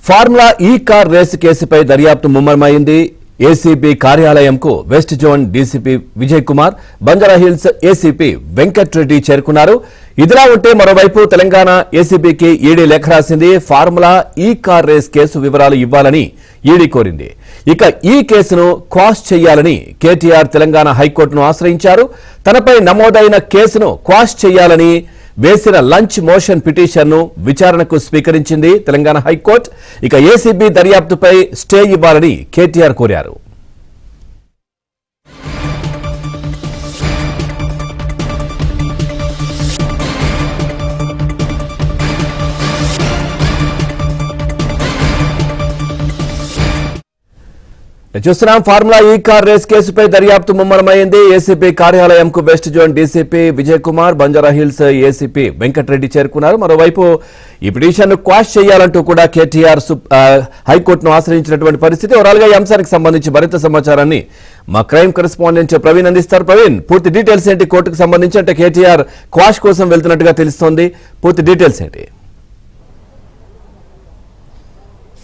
Formula ఈ car race కేసుపై దర్యాప్తు ముమ్మరమైంది. ఏసీబీ కార్యాలయంకు west zone DCP Vijay Kumar, Banjara Hills ACP Venkat Reddy చేరుకున్నారు. ఇదిలా ఉంటే మరోవైపు తెలంగాణ ఏసీబీకి ఈడీ లేఖ రాసింది. ఫార్ములా ఈ కార్ రేస్ కేసు వివరాలు ఇవ్వాలని ఈడీ కోరింది. ఇక ఈ కేసును క్వాష్ చేయాలని కేటీఆర్ తెలంగాణ హైకోర్టును ఆశ్రయించారు. తనపై నమోదైన కేసును క్వాష్ చేయాలని వేసిన లంచ్ మోషన్ పిటిషన్ను విచారణకు స్వీకరించింది తెలంగాణ హైకోర్టు. ఇక ఏసీబీ దర్యాప్తుపై స్టే ఇవ్వాలని కేటీఆర్ కోరారు. చూస్తున్నాం. ఫార్ములా ఈ కార్ రేస్ కేసుపై దర్యాప్తు ముమ్మరమైంది. ఏసీపీ కార్యాలయంకు west zone DCP Vijay Kumar, Banjara Hills ACP Venkat Reddy చేరుకున్నారు. మరోవైపు ఈ పిటిషన్ ను క్వాష్ చేయాలంటూ కూడా కేటీఆర్ హైకోర్టును ఆశ్రయించినటువంటి పరిస్థితి. ఓవరాల్ గా ఈ అంశానికి సంబంధించి మరింత సమాచారాన్ని మా క్రైమ్ కరెస్పాండెంట్ ప్రవీణ్ అందిస్తారు. ప్రవీణ్, పూర్తి డీటెయిల్స్ ఏంటి? కోర్టుకు సంబంధించి అంటే కేటీఆర్ క్వాష్ కోసం వెళ్తున్నట్టుగా తెలుస్తోంది. పూర్తి డీటెయిల్స్ ఏంటి?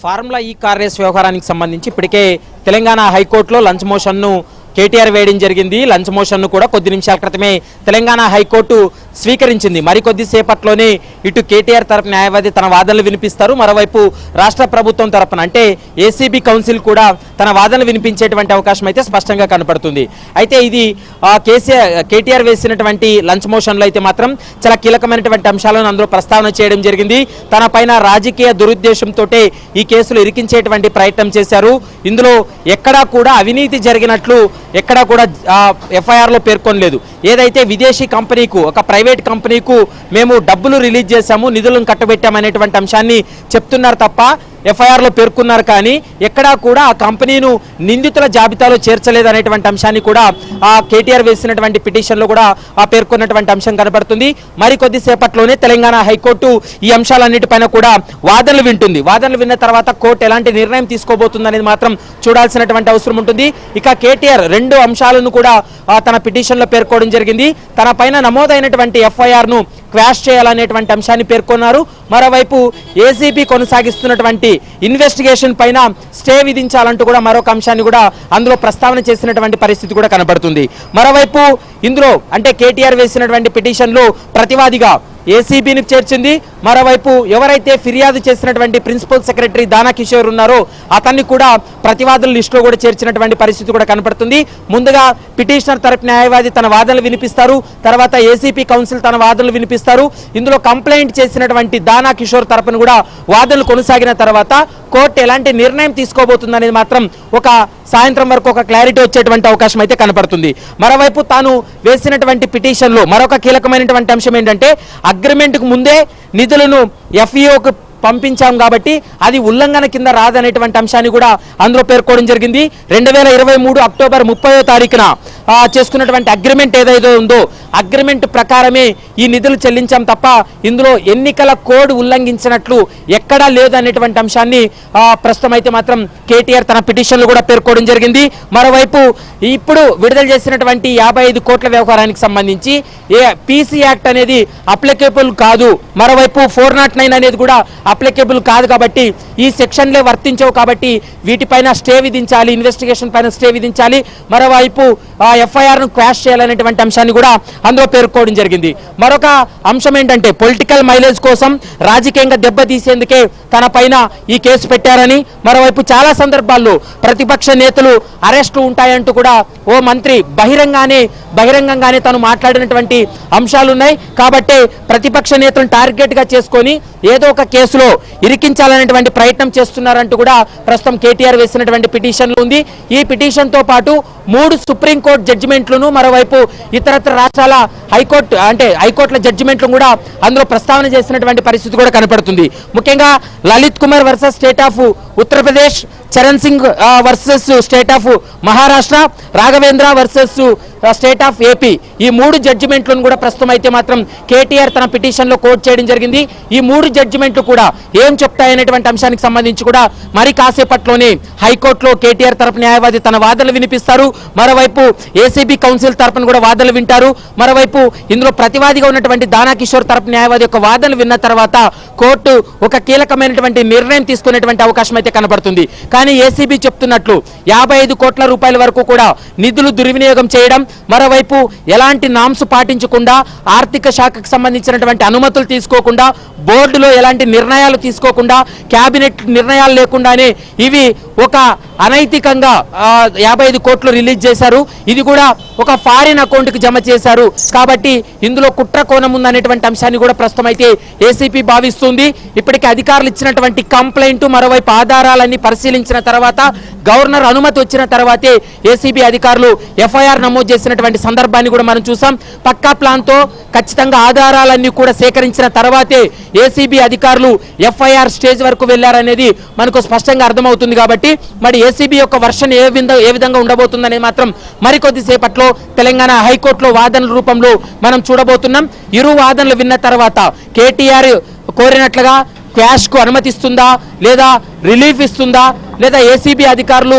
ఫార్ములా ఈ కార్ రేస్ వ్యవహారానికి సంబంధించి ఇప్పటికే తెలంగాణ హైకోర్టులో లంచ్ మోషన్ను కేటీఆర్ వేయడం జరిగింది. లంచ్ మోషన్ను కూడా కొద్ది నిమిషాల క్రితమే తెలంగాణ హైకోర్టు స్వీకరించింది. మరికొద్ది సేపట్లోనే ఇటు కేటీఆర్ తరపు న్యాయవాది తన వాదనలు వినిపిస్తారు. మరోవైపు రాష్ట్ర ప్రభుత్వం తరపున అంటే ఏసీబీ కౌన్సిల్ కూడా తన వాదనలు వినిపించేటువంటి అవకాశం అయితే స్పష్టంగా కనపడుతుంది. అయితే ఇది కేటీఆర్ వేసినటువంటి లంచ్ మోషన్లో అయితే మాత్రం చాలా కీలకమైనటువంటి అంశాలను అందులో ప్రస్తావన చేయడం జరిగింది. తన పైన రాజకీయ దురుద్దేశంతో ఈ కేసులు ఇరికించేటువంటి ప్రయత్నం చేశారు. ఇందులో ఎక్కడా కూడా అవినీతి జరిగినట్లు ఎక్కడా కూడా ఎఫ్ఐఆర్లో పేర్కొనలేదు. ఏదైతే విదేశీ కంపెనీకు, ఒక ప్రైవేట్ కంపెనీకు మేము డబ్బులు రిలీజ్ చేశాము, నిధులను కట్టబెట్టామనేటువంటి అంశాన్ని చెప్తున్నారు తప్ప ఎఫ్ఐఆర్లో పేర్కొన్నారు. కానీ ఎక్కడా కూడా ఆ కంపెనీను నిందితుల జాబితాలో చేర్చలేదనేటువంటి అంశాన్ని కూడా ఆ కేటీఆర్ వేసినటువంటి పిటిషన్లో కూడా పేర్కొన్నటువంటి అంశం కనబడుతుంది. మరికొద్ది సేపట్లోనే తెలంగాణ హైకోర్టు ఈ అంశాలన్నిటిపైన కూడా వాదనలు వింటుంది. వాదనలు విన్న తర్వాత కోర్టు ఎలాంటి నిర్ణయం తీసుకోబోతుంది అనేది మాత్రం చూడాల్సినటువంటి అవసరం ఉంటుంది. ఇక కేటీఆర్ రెండు అంశాలను కూడా తన పిటిషన్లో పేర్కోవడం జరిగింది. తన పైన నమోదైనటువంటి ఎఫ్ఐఆర్ను క్వాష్ చేయాలనేటువంటి అంశాన్ని పేర్కొన్నారు. మరోవైపు ఏసీబీ కొనసాగిస్తున్నటువంటి ఇన్వెస్టిగేషన్ పైన స్టే విధించాలంటూ కూడా మరొక అంశాన్ని కూడా అందులో ప్రస్తావన చేసినటువంటి పరిస్థితి కూడా కనబడుతుంది. మరోవైపు ఇందులో అంటే కేటీఆర్ వేసినటువంటి పిటిషన్లో ప్రతివాదిగా ఏసీబీని చేర్చింది. మరోవైపు ఎవరైతే ఫిర్యాదు చేసినటువంటి ప్రిన్సిపల్ సెక్రటరీ దానా కిషోర్ ఉన్నారో అతన్ని కూడా ప్రతివాదుల లిస్టులో కూడా చేర్చినటువంటి పరిస్థితి కూడా కనపడుతుంది. ముందుగా పిటిషనర్ తరపు న్యాయవాది తన వాదనలు వినిపిస్తారు. తర్వాత ఏసీపీ కౌన్సిల్ తన వాదనలు వినిపిస్తారు. ఇందులో కంప్లైంట్ చేసినటువంటి దానా కిషోర్ తరపున కూడా వాదనలు కొనసాగిన తర్వాత కోర్టు ఎలాంటి నిర్ణయం తీసుకోబోతుంది అనేది మాత్రం ఒక సాయంత్రం వరకు ఒక క్లారిటీ వచ్చేటువంటి అవకాశం అయితే కనపడుతుంది. మరోవైపు తాను వేసినటువంటి పిటిషన్లో మరొక కీలకమైనటువంటి అంశం ఏంటంటే అగ్రిమెంట్కు ముందే నిధులను ఎఫ్ఈఓకు పంపించాం కాబట్టి అది ఉల్లంఘన కింద రాదనేటువంటి అంశాన్ని కూడా అందులో పేర్కోవడం జరిగింది. 2023 అక్టోబర్ 30వ తారీఖున చేసుకున్నటువంటి అగ్రిమెంట్ ఏదైతే ఉందో అగ్రిమెంట్ ప్రకారమే ఈ నిధులు చెల్లించాం తప్ప ఇందులో ఎన్నికల కోడ్ ఉల్లంఘించినట్లు ఎక్కడా లేదు అనేటువంటి అంశాన్ని ప్రస్తుతం అయితే మాత్రం కేటీఆర్ తన పిటిషన్లు కూడా పేర్కోవడం జరిగింది. మరోవైపు ఇప్పుడు విడుదల చేసినటువంటి 55 కోట్ల వ్యవహారానికి సంబంధించి పీసీ యాక్ట్ అనేది అప్లికేబుల్ కాదు, మరోవైపు 409 అనేది కూడా అప్లికేబుల్ కాదు కాబట్టి ఈ సెక్షన్లే వర్తించవు కాబట్టి వీటిపైన స్టే విధించాలి, ఇన్వెస్టిగేషన్ పైన స్టే విధించాలి. మరోవైపు ఎఫ్ఐఆర్ను క్వాష్ చేయాలనేటువంటి అంశాన్ని కూడా అందులో పేర్కోవడం జరిగింది. మరొక అంశం ఏంటంటే పొలిటికల్ మైలేజ్ కోసం రాజకీయంగా దెబ్బతీసేందుకే తన పైన ఈ కేసు పెట్టారని, మరోవైపు చాలా సందర్భాల్లో ప్రతిపక్ష నేతలు అరెస్టు ఉంటాయంటూ కూడా ఓ మంత్రి బహిరంగంగానే తను మాట్లాడినటువంటి అంశాలున్నాయి. కాబట్టి ప్రతిపక్ష నేతలను టార్గెట్గా చేసుకొని ఏదో ఒక కేసులో ఇరికించాలనేటువంటి ప్రయత్నం చేస్తున్నారంటూ కూడా ప్రస్తుతం కేటీఆర్ వేసినటువంటి పిటిషన్లు ఉంది. ఈ పిటిషన్తో పాటు 3 సుప్రీంకోర్టు జడ్జిమెంట్లను, మరోవైపు ఇతరత్ర రాష్ట్రాల హైకోర్టుల జడ్జిమెంట్లను కూడా అందులో ప్రస్తావన చేసినటువంటి పరిస్థితి కూడా కనపడుతుంది. ముఖ్యంగా Lalit Kumar versus state of Uttar Pradesh, Charan Singh versus state of Maharashtra, Raghavendra versus state of AP, ఈ 3 జడ్జిమెంట్లను కూడా ప్రస్తుతం అయితే మాత్రం కేటీఆర్ తన పిటిషన్లో కోట్ చేయడం జరిగింది. ఈ 3 జడ్జిమెంట్లు కూడా ఏం చెప్తాయనేటువంటి అంశానికి సంబంధించి కూడా మరి కాసేపట్లోనే హైకోర్టులో కేటీఆర్ తరపు న్యాయవాది తన వాదనలు వినిపిస్తారు. మరోవైపు ఏసీబీ కౌన్సిల్ తరపున కూడా వాదనలు వింటారు. మరోవైపు ఇందులో ప్రతివాదిగా ఉన్నటువంటి దానా కిషోర్ తరపు న్యాయవాది యొక్క వాదనలు విన్న తర్వాత కోర్టు ఒక కీలకమైనటువంటి నిర్ణయం తీసుకునేటువంటి అవకాశం అయితే కనబడుతుంది. కానీ ఏసీబీ చెప్తున్నట్లు 55 కోట్ల రూపాయల వరకు కూడా నిధులు దుర్వినియోగం చేయడం, మరోవైపు ఎలాంటి నామ్స్ పాటించకుండా, ఆర్థిక శాఖకు సంబంధించినటువంటి అనుమతులు తీసుకోకుండా, బోర్డులో ఎలాంటి నిర్ణయాలు తీసుకోకుండా, కేబినెట్ నిర్ణయాలు లేకుండానే ఇవి ఒక అనైతికంగా 55 కోట్లు రిలీజ్ చేశారు. ఇది కూడా ఒక ఫారిన్ అకౌంట్కి జమ చేశారు. కాబట్టి ఇందులో కుట్ర కోణం ఉందనేటువంటి అంశాన్ని కూడా ప్రస్తుతం అయితే ఏసీపీ భావిస్తుంది. ఇప్పటికే అధికారులు ఇచ్చినటువంటి కంప్లైంట్, మరోవైపు ఆధారాలన్నీ పరిశీలించిన తర్వాత, గవర్నర్ అనుమతి వచ్చిన తర్వాతే ఏసీబీ అధికారులు ఎఫ్ఐఆర్ నమోదు చేసినటువంటి సందర్భాన్ని కూడా మనం చూసాం. పక్కా ప్లాన్తో ఖచ్చితంగా ఆధారాలన్నీ కూడా సేకరించిన తర్వాతే ఏసీబీ అధికారులు ఎఫ్ఐఆర్ స్టేజ్ వరకు వెళ్లారనేది మనకు స్పష్టంగా అర్థమవుతుంది. కాబట్టి మరి ఏసీబీ యొక్క వర్షన్ ఏ విధంగా ఉండబోతుందనేది మాత్రం మరికొద్దిసేపట్లో తెలంగాణ హైకోర్టులో వాదనల రూపంలో మనం చూడబోతున్నాం. ఇరు వాదనలు విన్న తర్వాత కేటీఆర్ కోరినట్లుగా క్యాష్ కు అనుమతిస్తుందా, లేదా రిలీఫ్ ఇస్తుందా, లేదా ఏసీబీ అధికారులు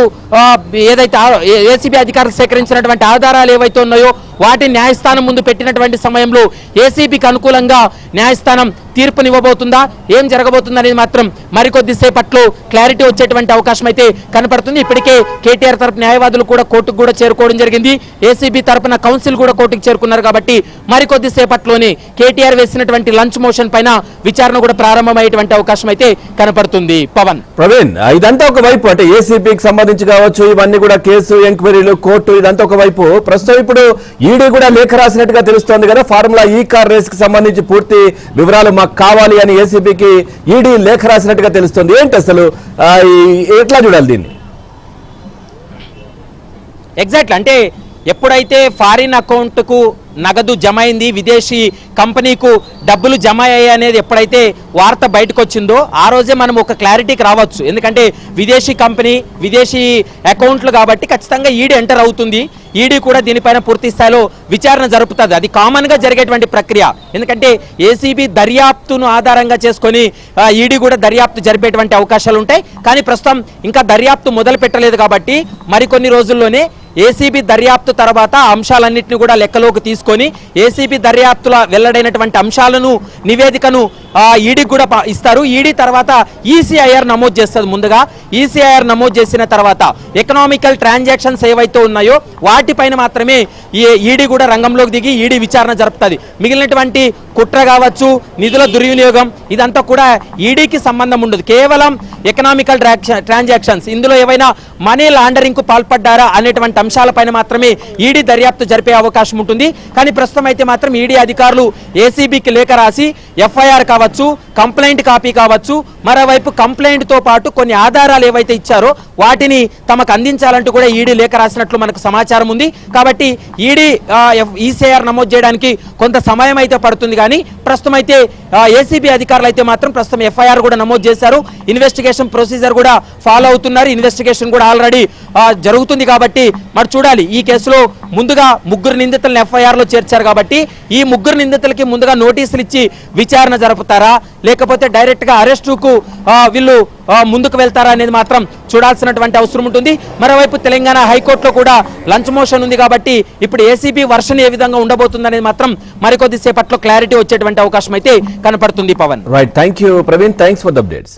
ఏదైతే ఏసీబీ అధికారులు సేకరించినటువంటి ఆధారాలు ఏవైతే ఉన్నాయో వాటిని న్యాయస్థానం ముందు పెట్టినటువంటి సమయంలో ఏసీబీకి అనుకూలంగా న్యాయస్థానం తీర్పునివ్వబోతుందా, ఏం జరగబోతుందా అనేది మాత్రం మరికొద్దిసేపట్లో క్లారిటీ వచ్చేటువంటి అవకాశం అయితే కనపడుతుంది. ఇప్పటికే కేటీఆర్ తరపు న్యాయవాదులు కూడా కోర్టుకు కూడా చేరుకోవడం జరిగింది. ఏసీబీ తరపున కౌన్సిల్ కూడా కోర్టుకు చేరుకున్నారు. కాబట్టి మరికొద్దిసేపట్లోనే కేటీఆర్ వేసినటువంటి లంచ్ మోషన్ పైన విచారణ కూడా ప్రారంభమయ్యేటువంటి అవకాశం అయితే కనపడుతుంది. పవన్, ప్రవీణ్, ఇదంతా ఒక వైపు, అంటే ఏసీపీకి సంబంధించి కావచ్చు, ఇవన్నీ కూడా కేసు, ఎంక్వైరీలు, కోర్టు, ఇదంతా ఒక వైపు. ప్రస్తుతం ఇప్పుడు ఈడీ కూడా లేఖ రాసినట్టుగా తెలుస్తోంది కదా, ఫార్ములా ఈ కార్ రేస్ కి సంబంధించి పూర్తి వివరాలు మాకు కావాలి అని ఏసీబీకి ఈడీ లేఖ రాసినట్టుగా తెలుస్తోంది. ఏంటి అసలు, ఎట్లా చూడాలి దీన్ని? ఎగ్జాక్ట్లీ, అంటే ఎప్పుడైతే ఫారిన్ అకౌంట్కు నగదు జమ అయింది, విదేశీ కంపెనీకు డబ్బులు జమ అయ్యాయి అనేది ఎప్పుడైతే వార్త బయటకు వచ్చిందో ఆ రోజే మనం ఒక క్లారిటీకి రావచ్చు. ఎందుకంటే విదేశీ కంపెనీ, విదేశీ అకౌంట్లు కాబట్టి ఖచ్చితంగా ఈడీ ఎంటర్ అవుతుంది. ఈడీ కూడా దీనిపైన పూర్తి స్థాయిలో విచారణ జరుపుతుంది. అది కామన్గా జరిగేటువంటి ప్రక్రియ. ఎందుకంటే ఏసీబీ దర్యాప్తును ఆధారంగా చేసుకొని ఈడీ కూడా దర్యాప్తు జరిపేటువంటి అవకాశాలు ఉంటాయి. కానీ ప్రస్తుతం ఇంకా దర్యాప్తు మొదలు పెట్టలేదు కాబట్టి మరికొన్ని రోజుల్లోనే ఏసీబీ దర్యాప్తు తర్వాత అంశాలన్నింటినీ కూడా లెక్కలోకి తీసుకొని ఏసీబీ దర్యాప్తుల వెల్లడైనటువంటి అంశాలను, నివేదికను ఈడీ కూడా ఇస్తారు. ఈడీ తర్వాత ఈసీఐఆర్ నమోదు చేస్తుంది. ముందుగా ఈసీఐఆర్ నమోదు చేసిన తర్వాత ఎకనామికల్ ట్రాన్సాక్షన్స్ ఏవైతే ఉన్నాయో వాటిపైన మాత్రమే ఈడీ కూడా రంగంలోకి దిగి ఈడీ విచారణ జరుపుతుంది. మిగిలినటువంటి కుట్ర కావచ్చు, నిధుల దుర్వినియోగం, ఇదంతా కూడా ఈడీకి సంబంధం ఉండదు. కేవలం ఎకనామికల్ ట్రాన్సాక్షన్స్, ఇందులో ఏవైనా మనీ లాండరింగ్ కు పాల్పడ్డారా అనేటువంటి అంశాలపైన మాత్రమే ఈడీ దర్యాప్తు జరిపే అవకాశం ఉంటుంది. కానీ ప్రస్తుతం అయితే మాత్రం ఈడీ అధికారులు ఏసీబీకి లేఖ రాసి ఎఫ్ఐఆర్ కావచ్చు, కంప్లైంట్ కాపీ కావచ్చు, మరోవైపు కంప్లైంట్ తో పాటు కొన్ని ఆధారాలు ఏవైతే ఇచ్చారో వాటిని తమకు అందించాలంటూ కూడా ఈడీ లేఖ రాసినట్లు మనకు సమాచారం ఉంది. కాబట్టి ఈడీ ఈసీఐఆర్ నమోదు చేయడానికి కొంత సమయం అయితే పడుతుంది. కానీ ప్రస్తుతం అయితే ఏసీబీ అధికారులు అయితే మాత్రం ప్రస్తుతం ఎఫ్ఐఆర్ కూడా నమోదు చేశారు. ఇన్వెస్టిగేషన్ ప్రొసీజర్ కూడా ఫాలో అవుతున్నారు. ఇన్వెస్టిగేషన్ కూడా ఆల్రెడీ జరుగుతుంది. కాబట్టి మరి చూడాలి, ఈ కేసులో ముందుగా 3 నిందితులను ఎఫ్ఐఆర్ లో చేర్చారు. కాబట్టి ఈ 3 నిందితులకి ముందుగా నోటీసులు ఇచ్చి విచారణ జరుపుతారా, లేకపోతే డైరెక్ట్ గా అరెస్టుకు వీళ్ళు ముందుకు వెళ్తారా అనేది మాత్రం చూడాల్సినటువంటి అవసరం ఉంటుంది. మరోవైపు తెలంగాణ హైకోర్టులో కూడా లంచ్ మోషన్ ఉంది. కాబట్టి ఇప్పుడు ఏసీబీ వర్షన్ ఏ విధంగా ఉండబోతుంది అనేది మాత్రం మరికొద్ది సేపట్లో క్లారిటీ వచ్చేటువంటి అవకాశం అయితే కనపడుతుంది. Pawan, right, thank you Praveen, thanks for the updates.